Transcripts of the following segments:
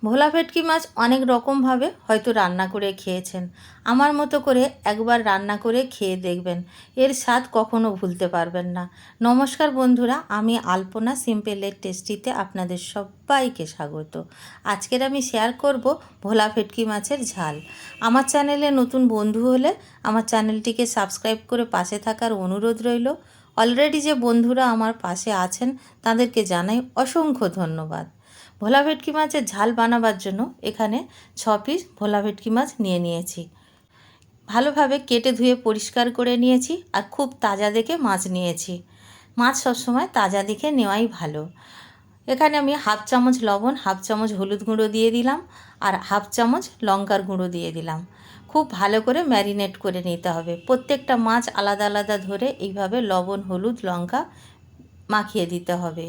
ভোলা ভেটকি মাছ অনেক রকমভাবে হয়তো রান্না করে খেয়েছেন। আমার মতো করে একবার রান্না করে খেয়ে দেখবেন, এর স্বাদ কখনো ভুলতে পারবেন না। নমস্কার বন্ধুরা, আমি আলপনা সিম্পল এর টেস্টিতে আপনাদের সবাইকে স্বাগত। আজকের আমি শেয়ার করব ভোলা ভেটকি মাছের ঝাল। আমার চ্যানেলে নতুন বন্ধু হলে আমার চ্যানেলটিকে সাবস্ক্রাইব করে পাশে থাকার অনুরোধ রইল। অলরেডি যে বন্ধুরা আমার পাশে আছেন তাদেরকে জানাই অসংখ্য ধন্যবাদ। ভোলা ভেটকি মাছের ঝাল বানাবার জন্য এখানে 6 পিস ভোলা ভেটকি মাছ নিয়ে নিয়েছি। ভালোভাবে কেটে ধুয়ে পরিষ্কার করে নিয়েছি আর খুব তাজা দেখে মাছ নিয়েছি। মাছ সবসময় তাজা দেখে নেওয়াই ভালো। এখানে আমি হাফ চামচ লবণ, হাফ চামচ হলুদ গুঁড়ো দিয়ে দিলাম আর হাফ চামচ লঙ্কার গুঁড়ো দিয়ে দিলাম। খুব ভালো করে ম্যারিনেট করে নিতে হবে। প্রত্যেকটা মাছ আলাদা আলাদা ধরে এইভাবে লবণ, হলুদ, লঙ্কা মাখিয়ে দিতে হবে।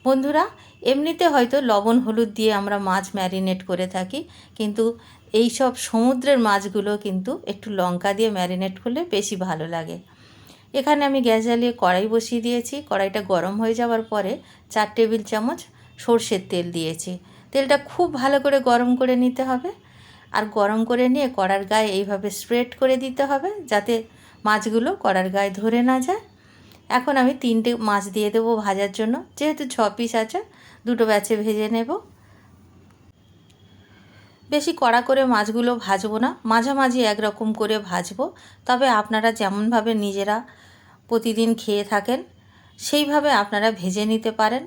বন্ধুরা, এমনিতে হয়তো লবণ হলুদ দিয়ে আমরা মাছ ম্যারিনেট করে থাকি, কিন্তু এই সব সমুদ্রের মাছগুলো কিন্তু একটু লঙ্কা দিয়ে ম্যারিনেট করলে বেশি ভালো লাগে। এখানে আমি গ্যাস জ্বালিয়ে কড়াই বসিয়ে দিয়েছি। কড়াইটা গরম হয়ে যাওয়ার পরে 4 টেবিল চামচ সর্ষের তেল দিয়েছি। তেলটা খুব ভালো করে গরম করে নিতে হবে আর গরম করে নিয়ে কড়ার গায়ে এইভাবে স্প্রেড করে দিতে হবে যাতে মাছগুলো কড়ার গায়ে ধরে না যায়। এখন আমি 3টে মাছ দিয়ে দেবো ভাজার জন্য। যেহেতু 6 পিস আছে, 2টো ব্যাচে ভেজে নেব। বেশি কড়া করে মাছগুলো ভাজবো না, মাঝামাঝি একরকম করে ভাজবো। তবে আপনারা যেমনভাবে নিজেরা প্রতিদিন খেয়ে থাকেন সেইভাবে আপনারা ভেজে নিতে পারেন।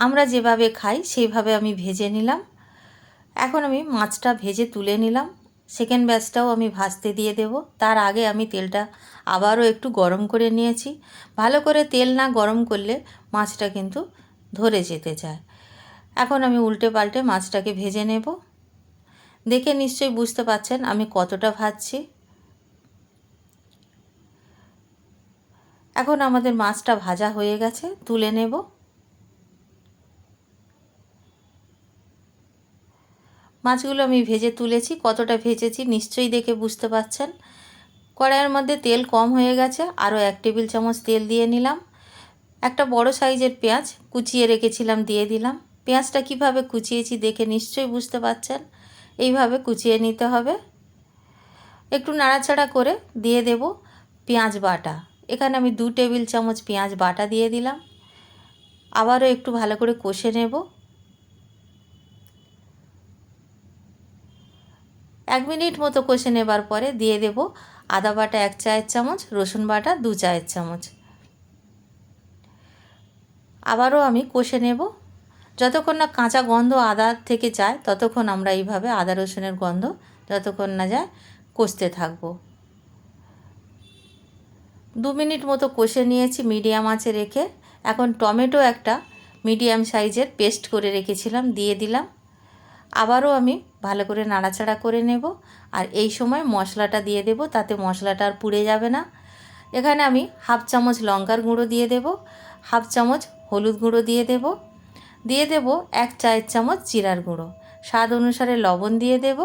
আমরা যেভাবে খাই সেইভাবে আমি ভেজে নিলাম। এখন আমি মাছটা ভেজে তুলে নিলাম। সেকেন্ড ব্যাচটাও আমি ভাজতে দিয়ে দেব। তার আগে আমি তেলটা আবারও একটু গরম করে নিয়েছি। ভালো করে তেল না গরম করলে মাছটা কিন্তু ধরে যেতে চায়। এখন আমি উল্টে পাল্টে মাছটাকে ভেজে নেব। দেখে নিশ্চয়ই বুঝতে পারছেন আমি কতটা ভাজছি। এখন আমাদের মাছটা ভাজা হয়ে গেছে, তুলে নেব। মাছগুলো আমি ভেজে তুলেছি। কতটা ভেজেছি নিশ্চয়ই দেখে বুঝতে পারছেন। কড়াইয়ের মধ্যে তেল কম হয়ে গেছে, আরও 1 টেবিল চামচ তেল দিয়ে নিলাম। একটা বড় সাইজের পেঁয়াজ কুচিয়ে রেখেছিলাম, দিয়ে দিলাম। পেঁয়াজটা কিভাবে কুচিয়েছি দেখে নিশ্চয়ই বুঝতে পারছেন। এইভাবে কুচিয়ে নিতে হবে। একটু নাড়াচাড়া করে দিয়ে দেব পেঁয়াজ বাটা। এখানে আমি 2 টেবিল চামচ পেঁয়াজ বাটা দিয়ে দিলাম। আবারও একটু ভালো করে কষে নেব। 1 মিনিট মতো কষে নেবার পরে দিয়ে দেব আদা বাটা 1 চায়ের চামচ, রসুন বাটা 2 চায়ের চামচ। আবারও আমি কষে নেব। যতক্ষণ না কাঁচা গন্ধ আদা থেকে যায় ততক্ষণ আমরা এইভাবে আদা রসুনের গন্ধ যতক্ষণ না যায় কষতে থাকব। 2 মিনিট মতো কষে নিয়েছি মিডিয়াম আঁচে রেখে। এখন টমেটো একটা মিডিয়াম সাইজের পেস্ট করে রেখেছিলাম, দিয়ে দিলাম। আবারও আমি ভালো করে নাড়াচাড়া করে নেব। আর এই সময় মশলাটা দিয়ে দেব, তাতে মশলাটা আর পুড়ে যাবে না। এখানে আমি হাফ চামচ লঙ্কার গুঁড়ো দিয়ে দেব, হাফ চামচ হলুদ গুঁড়ো দিয়ে দেব, 1 চায়ের চামচ জিরার গুঁড়ো, স্বাদ অনুসারে লবণ দিয়ে দেব।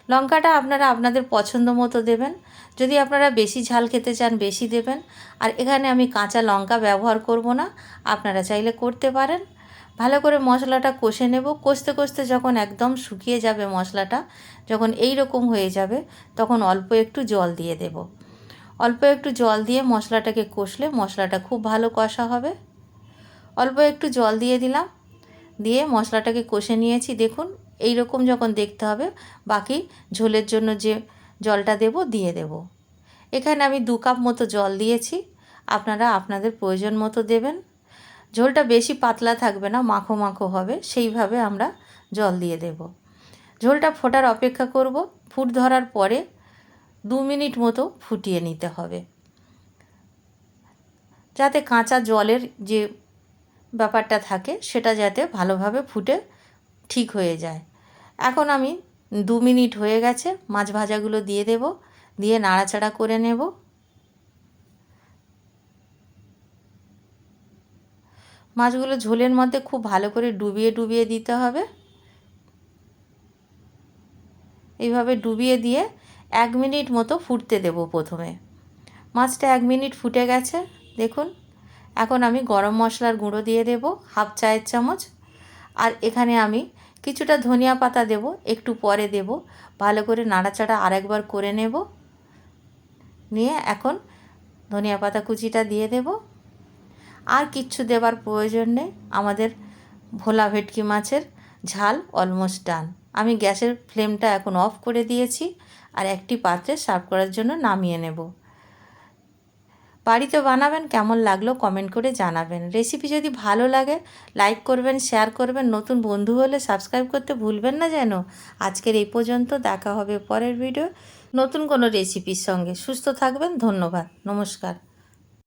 লঙ্কাটা আপনারা আপনাদের পছন্দ মতো দেবেন। যদি আপনারা বেশি ঝাল খেতে চান বেশি দেবেন। আর এখানে আমি কাঁচা লঙ্কা ব্যবহার করব না, আপনারা চাইলে করতে পারেন। ভালো করে মশলাটা কষে নেব। কষতে কষতে যখন একদম শুকিয়ে যাবে মশলাটা, যখন এই রকম হয়ে যাবে তখন অল্প একটু জল দিয়ে দেব। অল্প একটু জল দিয়ে মশলাটাকে কষলে মশলাটা খুব ভালো কষা হবে। অল্প একটু জল দিয়ে দিলাম, দিয়ে মশলাটাকে কষে নিয়েছি। দেখুন এই রকম যখন দেখতে হবে, বাকি ঝোলের জন্য যে জলটা দেব দিয়ে দেব। এখানে আমি 2 কাপ মতো জল দিয়েছি, আপনারা আপনাদের প্রয়োজন মতো দেবেন। ঝোলটা বেশি পাতলা থাকবে না, মাখো মাখো হবে, সেইভাবে আমরা জল দিয়ে দেব। ঝোলটা ফোটার অপেক্ষা করব। ফুট ধরার পরে 2 মিনিট মতো ফুটিয়ে নিতে হবে, যাতে কাঁচা জলের যে ব্যাপারটা থাকে সেটা যাতে ভালোভাবে ফুটে ঠিক হয়ে যায়। এখন আমি 2 মিনিট হয়ে গেছে, মাছ ভাজাগুলো দিয়ে দেব, দিয়ে নাড়াচাড়া করে নেব। মাছগুলো ঝোলের মধ্যে খুব ভালো করে ডুবিয়ে ডুবিয়ে দিতে হবে। এইভাবে ডুবিয়ে দিয়ে 1 মিনিট মতো ফুটতে দেব প্রথমে। মাছটা 1 মিনিট ফুটে গেছে দেখুন। এখন আমি গরম মশলার গুঁড়ো দিয়ে দেব হাফ চায়ের চামচ, আর এখানে আমি কিছুটা ধনিয়া পাতা দেব, একটু পরে দেব। ভালো করে নাড়াচাড়া আরেকবার করে নেব। নিয়ে এখন ধনিয়া পাতা কুচিটা দিয়ে দেব। আর কিচ্ছু দেবার প্রয়োজন নেই। আমাদের ভোলা ভেটকি মাছের ঝাল অলমোস্ট ডান। আমি গ্যাসের ফ্লেমটা এখন অফ করে দিয়েছি আর একটি পাত্রে সার্ভ করার জন্য নামিয়ে নেব। বাড়িতে বানাবেন, কেমন লাগলো কমেন্ট করে জানাবেন। রেসিপি যদি ভালো লাগে লাইক করবেন, শেয়ার করবেন, নতুন বন্ধু হলে সাবস্ক্রাইব করতে ভুলবেন না যেন। আজকের এই পর্যন্ত, দেখা হবে পরের ভিডিও নতুন কোনো রেসিপির সঙ্গে। সুস্থ থাকবেন, ধন্যবাদ, নমস্কার।